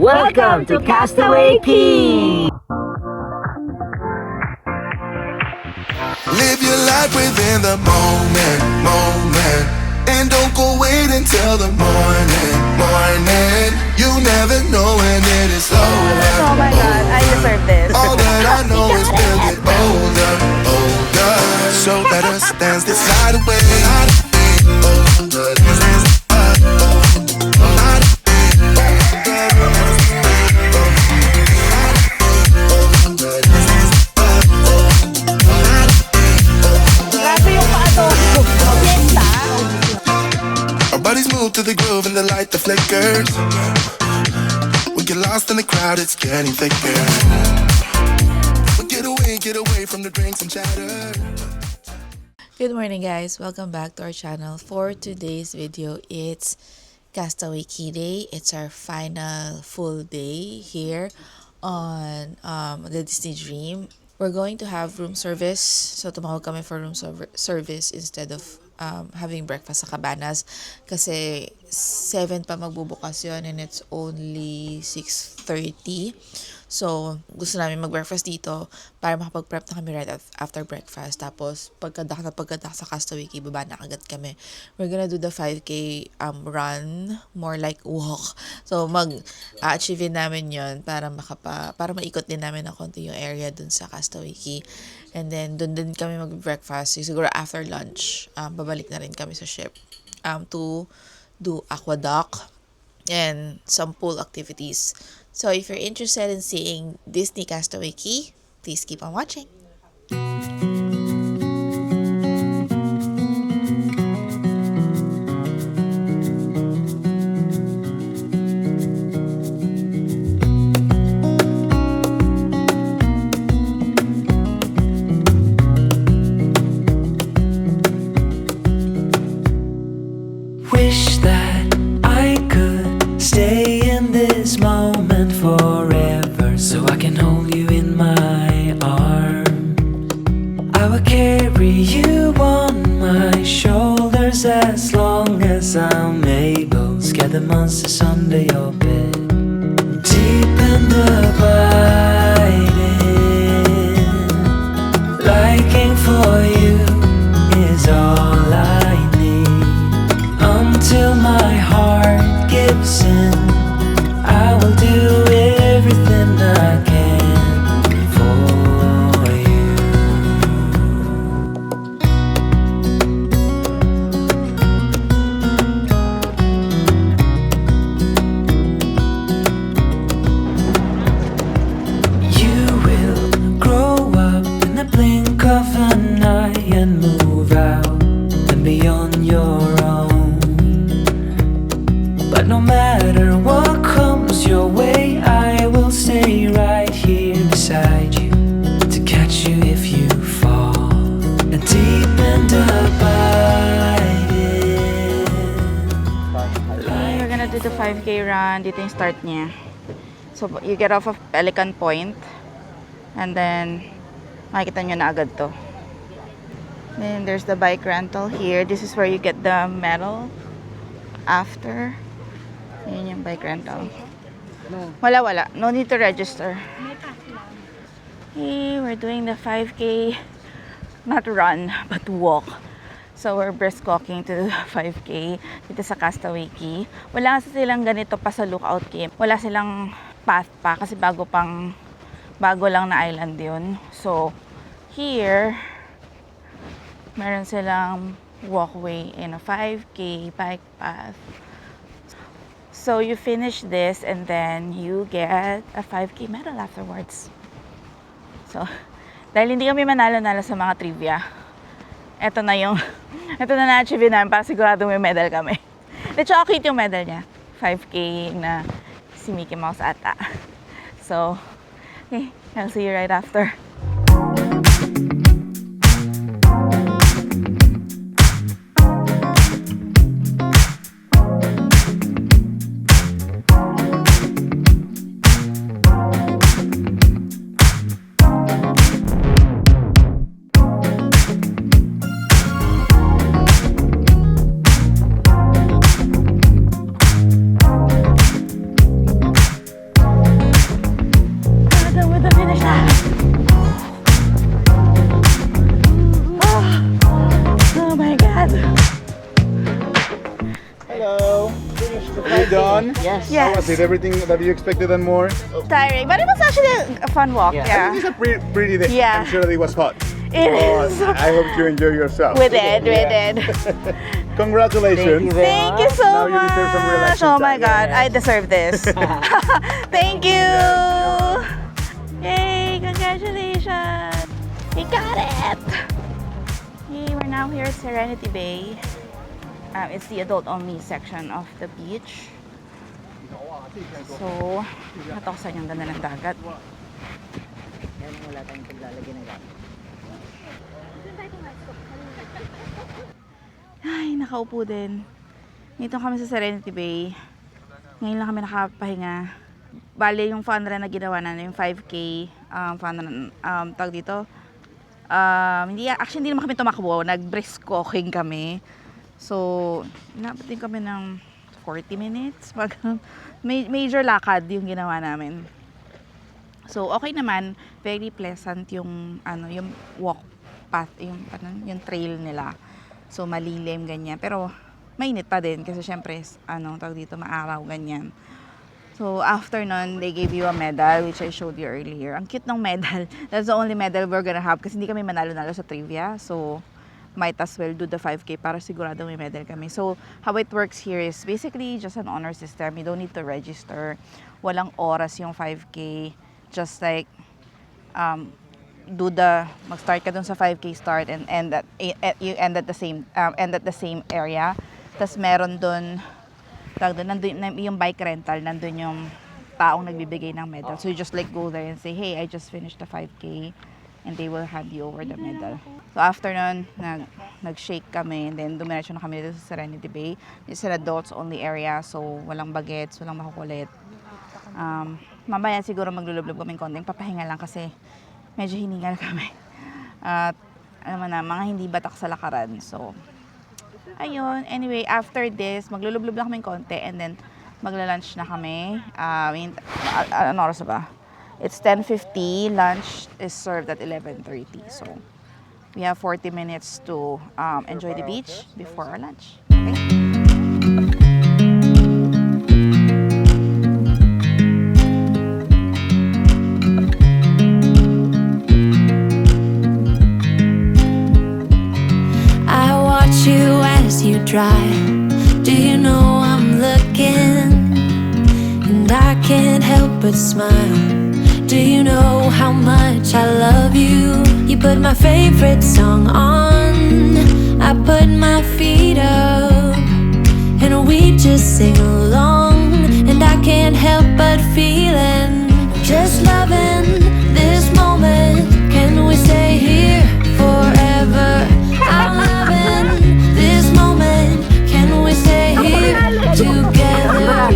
Welcome to Castaway Key! Live your life within the moment, moment. And don't go wait until the morning. You never know when it is over. Oh my god, I deserve this. All that I know is we'll get older, older. So let us dance this night away. Grabe yung paano. Fiesta. Our bodies move to the groove and the light that flickers. We get lost in the crowd, it's getting thicker. We get away from the drinks and chatter. Good morning guys, welcome back to our channel. For today's video, it's Castaway Key Day. It's our final full day here on the Disney Dream. We're going to have room service, so tumawag kami for room service instead of having breakfast sa Cabanas kasi 7 pa magbubukas yun and it's only 6:30. So, gusto namin mag-breakfast dito para makapag-prep na kami right after breakfast. Tapos, pagkadak sa Castaway Key, baba na agad kami. We're gonna do the 5K run, more like walk. So, mag-achieve namin yon para maikot din namin ng konti yung area dun sa Castaway Key. And then, dun din kami mag-breakfast. Siguro after lunch, babalik na rin kami sa ship to do aqueduct and some pool activities. So if you're interested in seeing Disney Castaway Key, please keep on watching. Wish that I could stay in this moment forever, so I can hold you in my arms. I will carry you on my shoulders as long as I'm able. Scare the monsters under your bed. Deep and abiding, liking for you is all I need. Until my heart gives in, I will do everything I can for you. You will grow up in the blink of an eye and move out and beyond your own. But no matter what comes your way, I will stay right here beside you to catch you if you fall. And deep and abiding, We're gonna do the 5K run. Dito yung start niya. So, you get off of Pelican Point. And then, makikita nyo na agad to. Then, there's the bike rental here. This is where you get the medal after. Yun yung bike rental. Wala. No need to register. Hey, we're doing the 5K, not run, but walk. So, we're brisk walking to the 5K dito sa Castaway Key. Wala kasi silang ganito pa sa Lookout Cay. Wala silang path pa kasi bago lang na island yun. So, here, meron silang walkway in a 5K bike path. So, you finish this and then you get a 5K medal afterwards. So, dahil hindi kami manalo-nalo sa mga trivia, ito na na-achieve namin para sigurado may medal kami. At saka cute yung medal niya. 5K na si Mickey Mouse ata. So, okay, I'll see you right after. Yes. Yes. Was it everything that you expected and more? Tiring, but it was actually a fun walk. Yeah. Yeah. It's a pretty day. Yeah. I'm sure that it was hot. It Oh, is. I hope you enjoy yourself. We did. Congratulations. Thank you so Now you much. deserve some relaxing Oh my time. God, I deserve this. Thank you. Yay! Congratulations. We got it. Yay! We're now here at Serenity Bay. It's the adult-only section of the beach. So, natoksan yung ganda ng dagat. Yan ang wala tayong paglalagay ng gamit. Ay, nakaupo din. Dito kami sa Serenity Bay. Ngayon lang kami nakapahinga. Bale, yung fun run na ginawa na, yung 5K fun run, tawag dito. Actually, hindi naman kami tumakbo. Nag-brisk walking kami. So, inabot din kami ng 40 minutes. Major lakad yung ginawa namin. So, okay naman. Very pleasant yung, yung walk path, yung trail nila. So, malilim, ganyan. Pero, mainit pa din kasi syempre, tawag dito, maaraw, ganyan. So, after nun, they gave you a medal, which I showed you earlier. Ang cute ng medal. That's the only medal we're gonna have kasi hindi kami manalo-nalo sa trivia. So, might as well do the 5K para sigurado may medal kami. So, how it works here is basically just an honor system. You don't need to register. Walang oras yung 5K. Just like, mag-start ka dun sa 5K start and you end at the same area. Tapos meron dun, nandun yung bike rental, nandun yung taong nagbibigay ng medal. So you just like go there and say, hey, I just finished the 5K, and they will hand you over the medal. So after nun, nag-shake kami, and then dumiretso na kami dito sa Serenity Bay. It's an adults only area, so walang bagets, walang makukulit. Mamaya siguro maglulublob kaming konting papahinga lang kasi medyo hiningal kami. At mga hindi batak sa lakaran. So, ayun. Anyway, after this, maglulublob lang kaming konti and then magla-lunch na kami. Ano oras ba? It's 10:50. Lunch is served at 11:30. So, we have 40 minutes to enjoy the beach before our lunch. Okay? You drive. Do you know I'm looking? And I can't help but smile. Do you know how much I love you? You put my favorite song on. I put my feet up and we just sing along. And I can't help but feeling just loving this moment. Can we stay here forever? I'm loving this moment. Can we stay here together?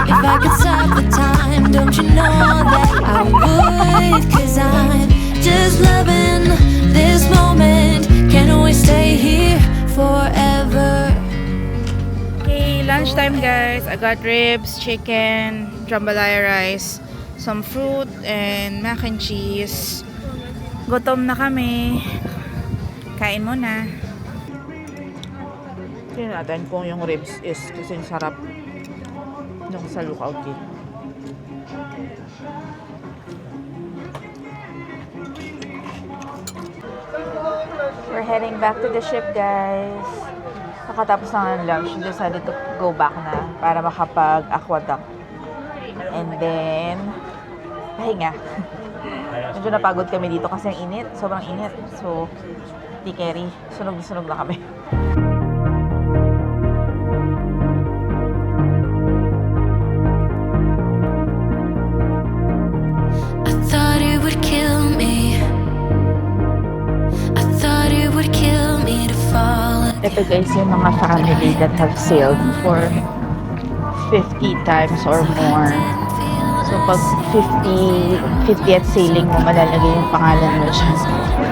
If I could stop the time, don't you know that I would? 'Cause I'm just loving this moment. Can we stay here forever? Okay, lunchtime guys. I got ribs, chicken, jambalaya rice, some fruit, and mac and cheese. Gutom na kami. Kain muna. Tingnan natin kung yung ribs is kasi sarap yung sa Lookout Cay. We're heading back to the ship, guys. Nakatapos na ng lunch, we decided to go back na para makapag-aqueduct. And then, pahinga. Medyo napagod kami dito kasi ang init. Sobrang init. So, di carry. Sunog na kami. I thought it would kill me. I thought it would kill me to fall. Ito guys yung mga family that have sailed for 50 times or more. So pag 50th sailing mo, malalagay yung pangalan mo dyan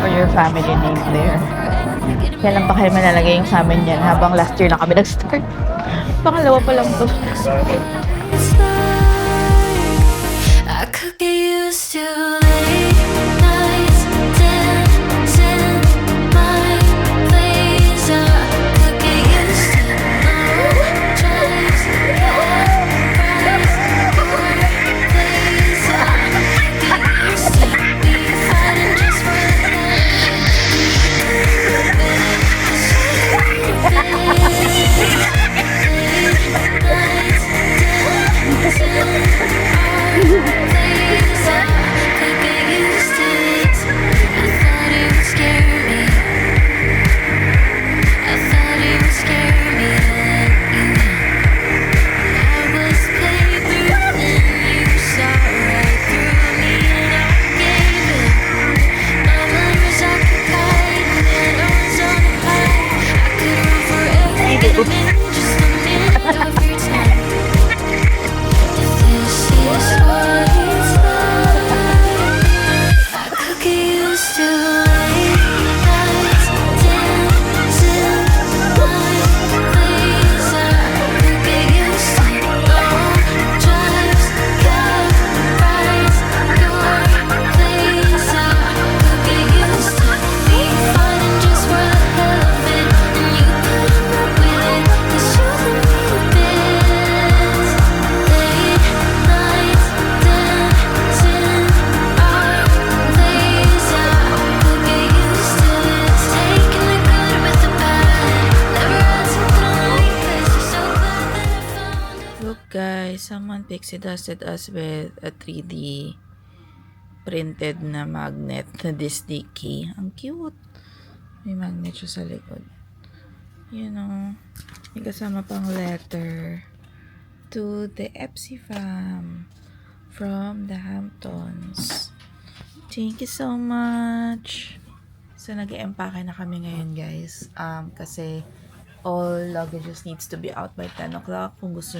or your family name there. Kaya lang pa kayo malalagay yung sa amin yan habang last year lang kami nag-start. Pangalawa pa lang to. It's like I could get used to late nights dancing my place. I could get used to no choice. Pixie dusted us with a 3D printed na magnet na Disney key. Ang cute. May magnet siya sa likod. You know, may kasama pang letter to the Epsi fam from the Hamptons. Thank you so much. So, nag-empake na kami ngayon, guys. Kasi all luggages needs to be out by 10 o'clock. Kung gusto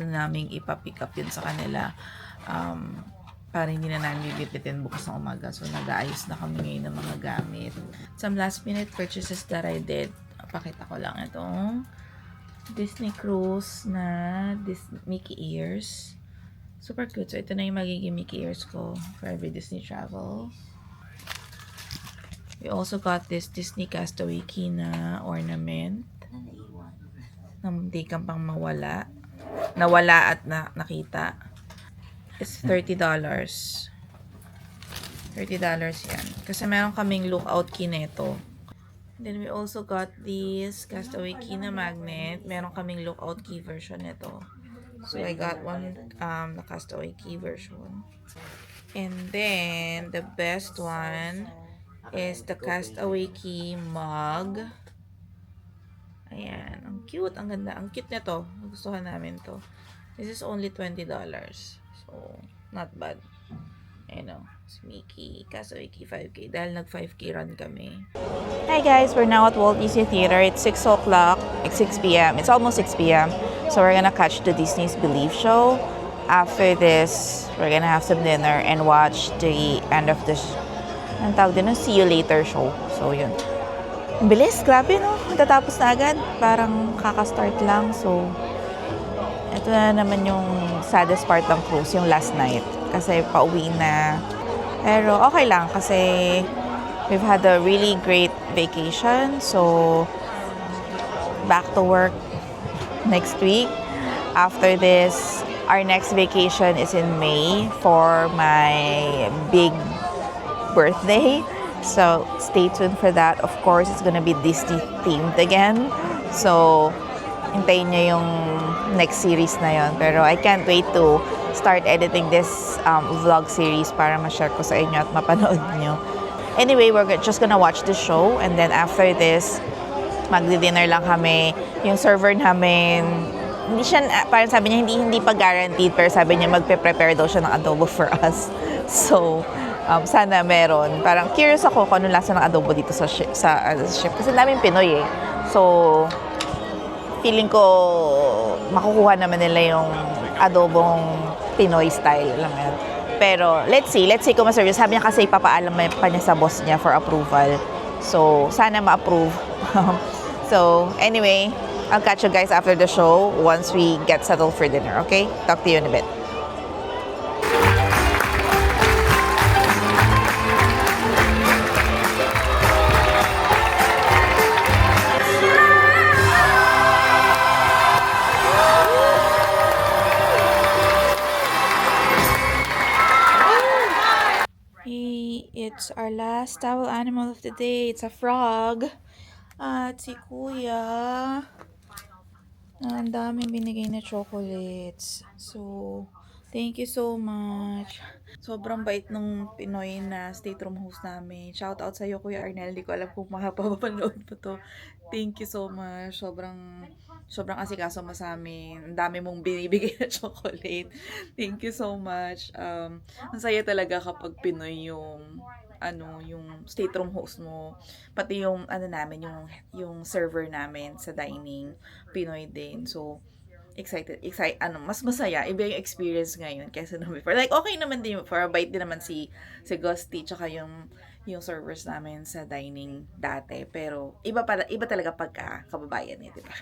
naming ipa-pick up yun sa kanila, para hindi na namin bibitin bukas ng umaga. So, nag-aayos na kami ngayon ng mga gamit. Some last minute purchases that I did. Pakita ko lang itong Disney Cruise na Mickey ears. Super cute. So, ito na yung magiging Mickey ears ko for every Disney travel. We also got this Disney Castaway key na ornament. Na hindi kang pang mawala. Nawala at nakita. It's $30. $30 yan. Kasi meron kaming lookout key neto. Then we also got this Castaway key na magnet. Meron kaming lookout key version nito. So I got one the Castaway key version. And then the best one is the Castaway key mug. Ayan, ang cute, ang ganda, ang cute nito. Nagustuhan namin to. This is only $20. So not bad. You know, it's Mickey, Castaway key 5K. Dahil nag 5K run kami. Hi guys, we're now at Walt Disney Theater. It's 6 o'clock, it's 6 p.m. It's almost 6 p.m. So we're gonna catch the Disney's Believe show. After this, we're gonna have some dinner and watch the end of the ang tawag din, see you later show. So yun. Ang bilis, grabe no. Matatapos na agad. Parang kaka-start lang. So ito na naman yung saddest part ng cruise, yung last night. Kasi pauwi na. Pero okay lang kasi we've had a really great vacation. So back to work next week. After this, our next vacation is in May for my big birthday. So stay tuned for that. Of course, it's gonna be Disney themed again. So hintayin nyo yung next series na yon. Pero I can't wait to start editing this vlog series para ma-share ko sa inyo at mapanood nyo. Anyway, we're just gonna watch the show and then after this, magdi-dinner lang kami. Yung server namin, hindi siya, parang sabi niya, hindi pa guaranteed, pero sabi niya magpe-prepare daw siya ng adobo for us. So, sana meron. Parang curious ako kung anong lasa ng adobo dito sa ship. Kasi daming Pinoy eh. So, feeling ko makukuha naman nila yung adobong Pinoy style. Alam mo yan. Pero, let's see kung ma-service. Sabi niya kasi ipapaalam pa niya sa boss niya for approval. So, sana ma-approve. So, anyway, I'll catch you guys after the show once we get settled for dinner, okay? Talk to you in a bit. It's our last towel animal of the day. It's a frog. At si Kuya. Ang daming binigay na chocolates. So, thank you so much. Sobrang bait nung Pinoy na state room host namin. Shout out sa iyo, Kuya Arnel. Hindi ko alam kung makapapanood mo to. Thank you so much. Sobrang asikaso mo sa amin. Ang dami mong binibigay na chocolate. Thank you so much. Ang saya talaga kapag Pinoy yung state room host mo. Pati yung yung server namin sa dining, Pinoy din. So excited, mas masaya, iba yung experience ngayon kaysa nung before. Like, okay naman din, for a bite din naman si Gusty, tsaka yung servers namin sa dining dati. Pero, iba talaga pagka kababayan eh, diba?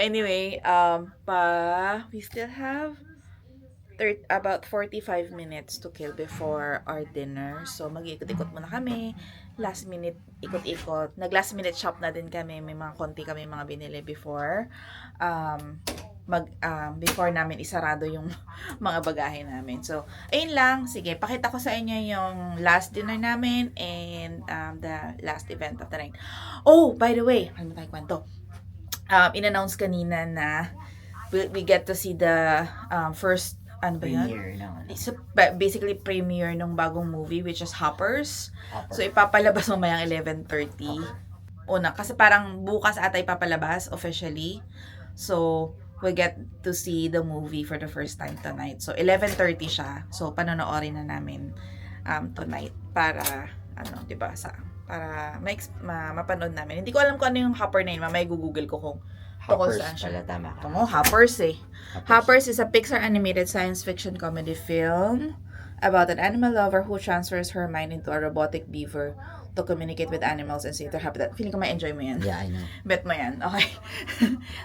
Anyway, we still have about 45 minutes to kill before our dinner. So, mag-ikot-ikot muna kami. Last minute, ikot-ikot. Nag-last minute shop na din kami. May mga konti kami mga binili before. Before namin isarado yung mga bagahe namin. So, ayun lang. Sige, pakita ko sa inyo yung last dinner namin and the last event of the night. Oh, by the way, ano tayo kwento? In-announce kanina na we get to see the first, ano ba yun? Premiere ng ano. It's basically premiere ng bagong movie, which is Hoppers. Hopper. So, ipapalabas mamayang 11:30. Una, kasi parang bukas ata ipapalabas officially. So, we get to see the movie for the first time tonight. So, 11:30 siya. So, panonoorin na namin tonight para, ano, diba, para mapanood namin. Hindi ko alam kung ano yung Hopper na yun. Mamaya google ko kung tungkol Hoppers saan siya. pala, tama ka. Ito Hoppers eh. Hoppers is a Pixar animated science fiction comedy film about an animal lover who transfers her mind into a robotic beaver to communicate with animals and save their habitat. Feeling ko ma-enjoy mo yan. Yeah, I know. Bet mo yan. Okay.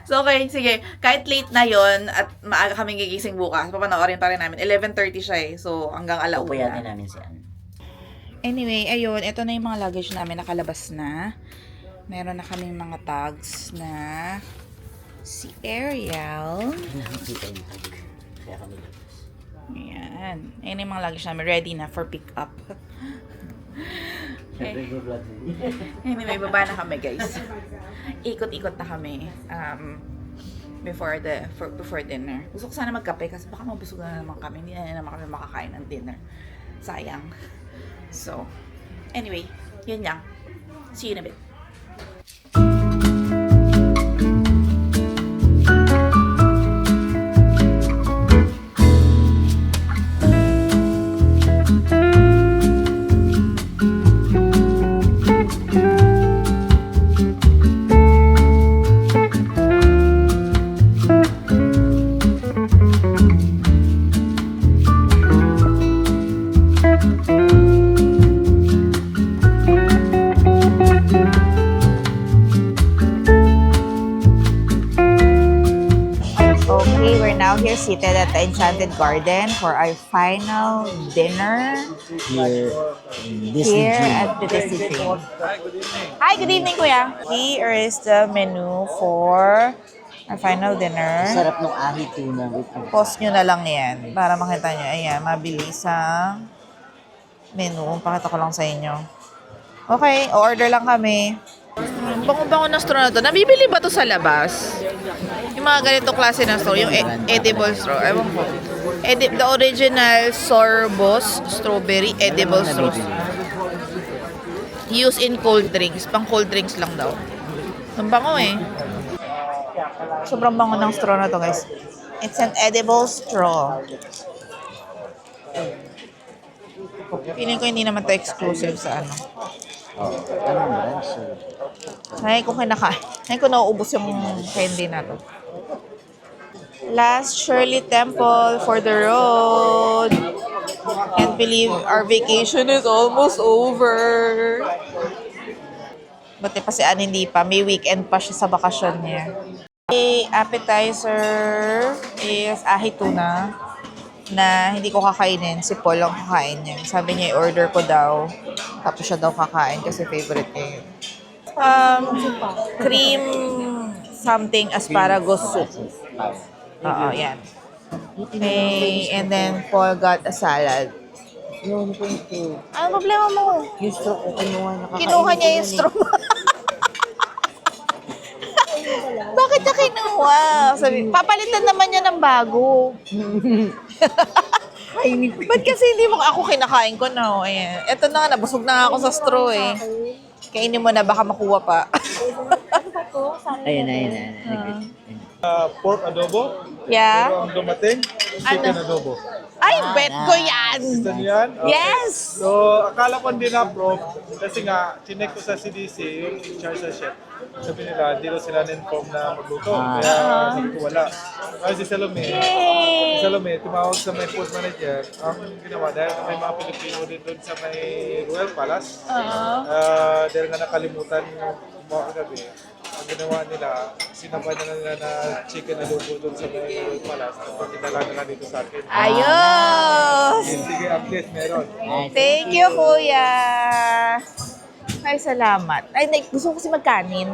So, okay. Sige. Kahit late na yon at maaga kaming gigising bukas, papanoorin pa rin namin. 11:30 siya eh. So, hanggang Pupuyatin alauna. namin si Ann. Anyway, ayun. Ito na yung mga luggage namin. Nakalabas na. Meron na kaming mga tags na si Ariel. Nakikita yung tag. Kaya kami labas. Ayan. Ayan yung mga luggage namin. Ready na for pick up. Siyempre, vlog mo. Anyway, baba na kami, guys. Ikot-ikot na kami. Before dinner. Gusto ko sana magkape kasi baka mabusog na naman kami. Hindi na naman kami makakain ng dinner. Sayang. So, anyway, yun lang. See you in a bit. Okay, we're now here seated at the Enchanted Garden for our final dinner Here, Disney here Dream. at the Disney Dream. Hi, good evening, Kuya. Here is the menu for our final dinner. Sarap ng ahi tuna with Post nyo na lang yan para makita nyo. Ayan, mabilis ang menu. Pakita ko lang sa inyo. Okay, order lang kami. Bango-bango na straw na to. Nabibili ba to sa labas? Yung mga ganito klase ng straw. Yung edible straw. Ewan ko. The original Sorbos strawberry edible straw. Used in cold drinks. Pang cold drinks lang daw. Ang bango eh. Sobrang bango ng straw na to, guys. It's an edible straw. Feeling ko hindi naman to exclusive sa ano. Anong brand, sir? Ay, kung kinakain. Ay, kung nauubos yung candy na to. Last Shirley Temple for the road. Can't believe our vacation is almost over. Buti pa si Ann hindi pa. May weekend pa siya sa bakasyon niya. The appetizer is ahi tuna na hindi ko kakainin. Si Paul ang kakain niya. Sabi niya, i-order ko daw. Tapos siya daw kakain kasi favorite niya yun. Cream something asparagus soup. Oo, yan. Okay, and then Paul got a salad. Yun po ito. Ano problema mo? Yung straw ko kinuha, nakakain. Kinuha niya yung straw. Bakit niya kinuha? Sabi, papalitan naman niya ng bago. Ba't kasi hindi mo ako kinakain ko na? Ayan. Ito na nga, nabusog na nga ako sa straw eh. Kainin mo na, baka makuha pa. Ayun. Pork adobo. Yeah? Pero ang dumating, chicken adobo. Ay, bet ko yan! Gusto niyo yan? Okay. Yes! So, akala ko hindi na-approve kasi nga, chinek ko sa CDC, yung in charge sa chef. Sabi nila, hindi daw sila na-inform na magluto. Kaya sabi ko wala. Kasi si Salome, tumawag sa may food manager. Ang ginawa, dahil may mga Pilipino din doon sa may Royal Palace. Dahil nga nakalimutan yung mga gabi. Ang ginawa nila, sinabay na nila na chicken adobo doon sa may Royal Palace. Tapos dinala nila dito sa akin. Ayos! Sige, update meron. Thank you, Kuya! Ay, salamat. Ay, gusto ko kasi magkanin.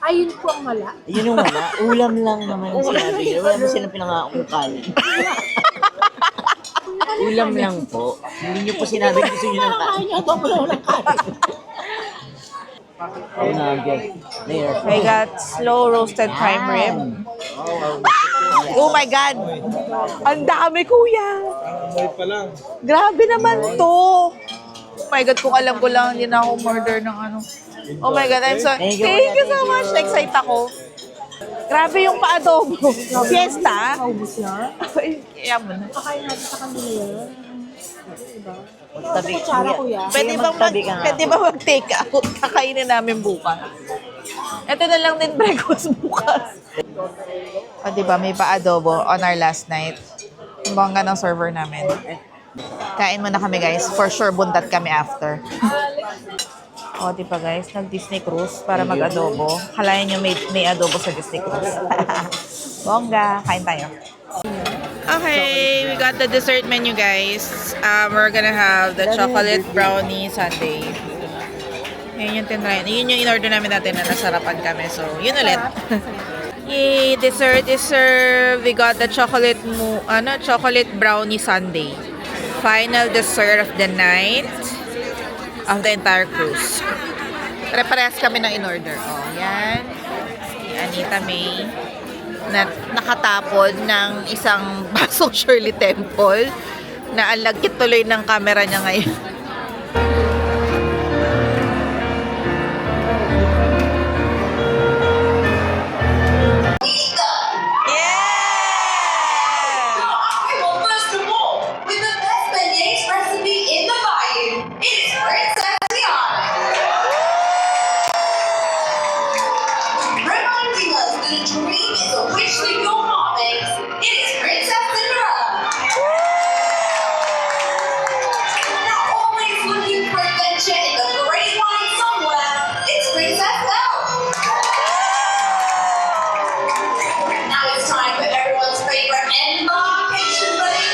Ayun po ang wala. Yun yung wala. Ulam lang naman ang sinabi nila. Wala mo silang pinangakukal. Ulam lang po. Hindi nyo po sinabi gusto nyo ng kain. I got slow roasted prime rib. Oh my God! Ang dami, kuya! Amoy pa lang. Grabe naman to! Oh my God, kung alam ko lang, hindi na ako murder ng ano. Oh my God, I'm so... Thank Thank you, you so much! Na-excite ako. Grabe yung pa-adobo. Fiesta? Naubos na? Kaya mo na. Kakain natin sa kanila yun. Magtabi, Kutsara, kuya. Pwede bang magtabi ka nga. pwede ba mag-take out? Kakainin namin bukas. Ito na lang din breakfast bukas. O diba, may pa-adobo on our last night. Ang bongga ng server namin. Kain muna kami guys. For sure, buntat kami after. O diba guys, nag-Disney Cruise para mag-adobo. Kalayan nyo may adobo sa Disney Cruise. Bongga, kain tayo. Okay, we got the dessert menu guys. We're gonna have the chocolate brownie sundae. Yun yung tinry. Yun yung in-order namin natin na nasarapan kami. So, yun ulit. Yay! Dessert is served. We got the chocolate brownie sundae. Final dessert of the night of the entire cruise. Pare-parehas kami ng in-order. Oh, yan. Si Anita May na nakatapon ng isang basong Shirley Temple na ang lagkit tuloy ng camera niya ngayon. Well, first of all, with the best beignets recipe in the bayou, it is Princess Tiana. Reminding us that a dream is a wish that your heart makes, it is Princess Cinderella. Now always looking for adventure in the great wine somewhere, it's Princess Belle. Now it's time for everyone's favorite embarkation buddy,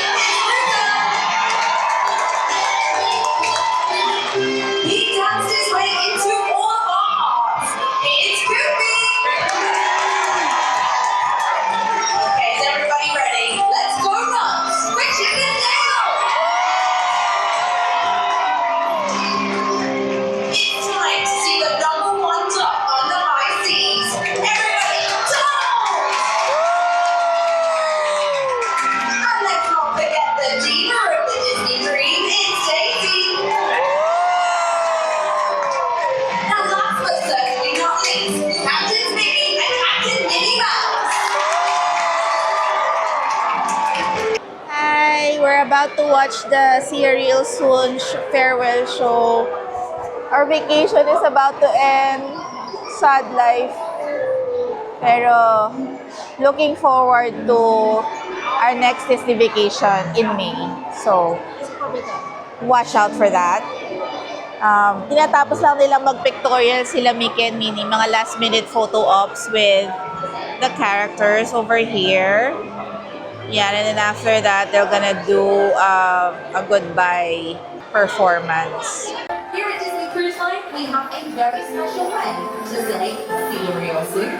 he danced his way into all of our hearts. It's Goofy. Okay, is everybody ready? Let's go nuts. We're chicken down. It's time to see the #1 duck on the high seas. Everybody, down! And let's not forget the diva of the Disney dream, it's Daisy. Now last but certainly not least, Captain Mickey and Captain Minnie Mouse. Hi! We're about to watch the Serial Soon farewell show. Our vacation is about to end. Sad life. Pero looking forward to our next Disney vacation in May. So, watch out for that. Tinatapos lang nilang mag-pictorial sila Mickey and Minnie. Mga last-minute photo ops with the characters over here. Yeah, and then after that, they're gonna do a goodbye performance. Here at Disney Cruise Line, we have a very special way to say see you real soon.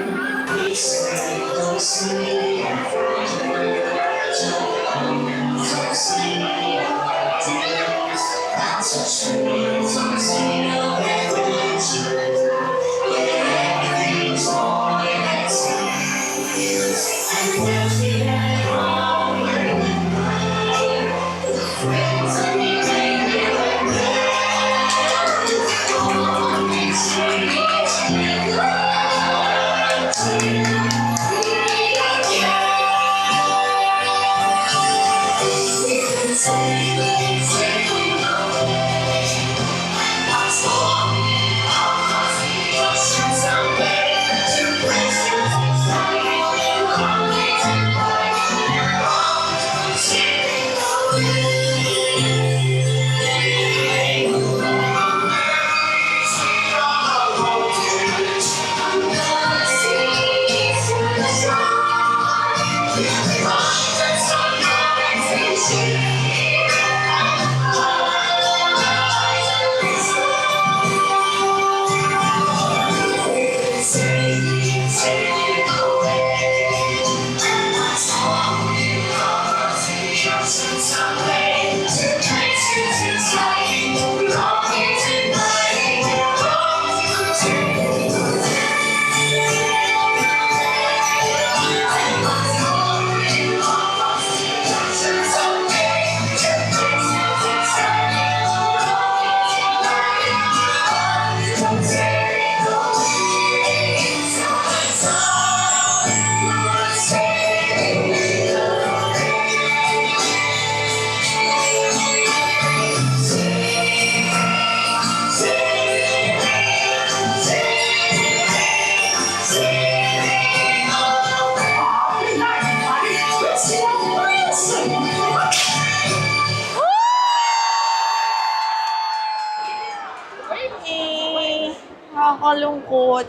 nakakalungkot.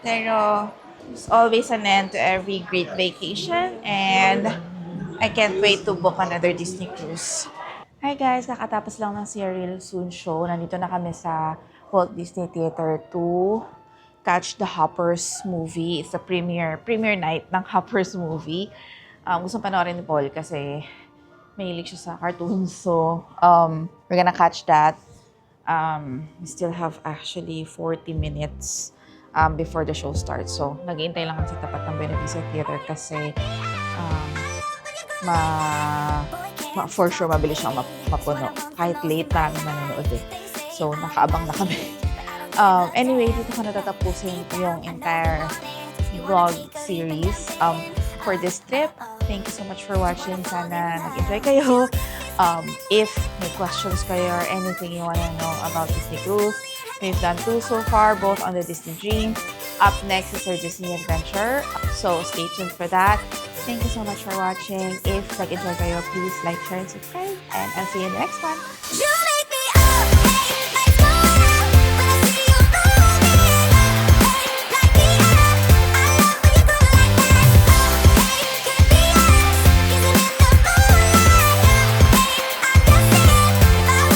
Pero there's always an end to every great vacation and I can't wait to book another Disney cruise. Hi guys, kakatapos lang ng Serial Soon show. Nandito na kami sa Walt Disney Theater to catch the Hoppers movie. It's the premiere night ng Hoppers movie. Gusto panoorin ni Paul kasi mahilig siya sa cartoons. So, we're gonna catch that. We still have actually 40 minutes before the show starts. So, nag-iintay lang kami sa tapat ng Buena Vista Theater kasi for sure mabilis siyang mapuno. Kahit late pa kami manonood eh. So, nakaabang na kami. Anyway, dito ko natatapusin yung entire vlog series for this trip. Thank you so much for watching. Sana nag-enjoy kayo. If may questions kayo or anything you wanna know about Disney Cruise, we've done 2 so far, both on the Disney Dream. Up next is our Disney Adventure. So stay tuned for that. Thank you so much for watching. If nag-enjoy kayo, please like, share, and subscribe. And I'll see you in the next one.